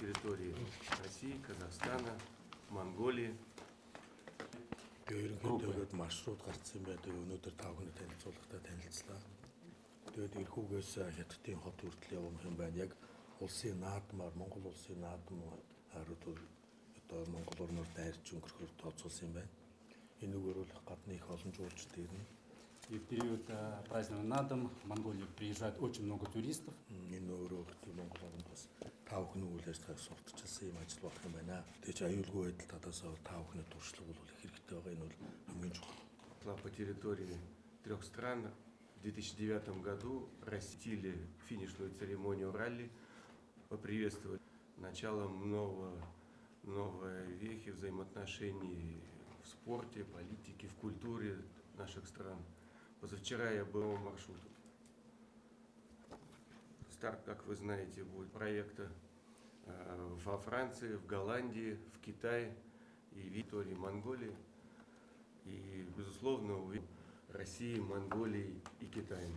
территории России, Казахстана, Монголии. Тэгээд маршрут гарцсан байдаг. Өнөөдөр 5 хүнтэй танилцуулгатай танилцлаа. Тэгээд эрхүүгээс хятадын хот хүртэл явах юм байна. Яг улсын наадмаар Монгол улсын наадам хариуд одоо Монгол орноор дайрч өнгөрөхөөр тооцоолсон юм байна. Энэгээр бол гадны их олон жуулчид ирнэ. И в период празднования на дом в Монголию приезжает очень много туристов. Энэ өөрөө Монгол оронд бас 5 хүн үйл ажиллагааг сурталчилсан юм ажил болох юм байна. Тэгээд аюулгүй байдал тадаасаа 5 хүний туршлага бол их хэрэгтэй байгаа. Энэ бол хамгийн чухал. По территории 3 стран в 2009 году растили финишную церемонию ралли, поприветствовали началом новой вехи взаимоотношений в спорте, политике, в культуре наших стран. Позавчера я был по маршруту. Старт, как вы знаете, будет проекта во Франции, в Голландии, в Китае и в территории Монголии. И, безусловно, увидим России, Монголии и Китая.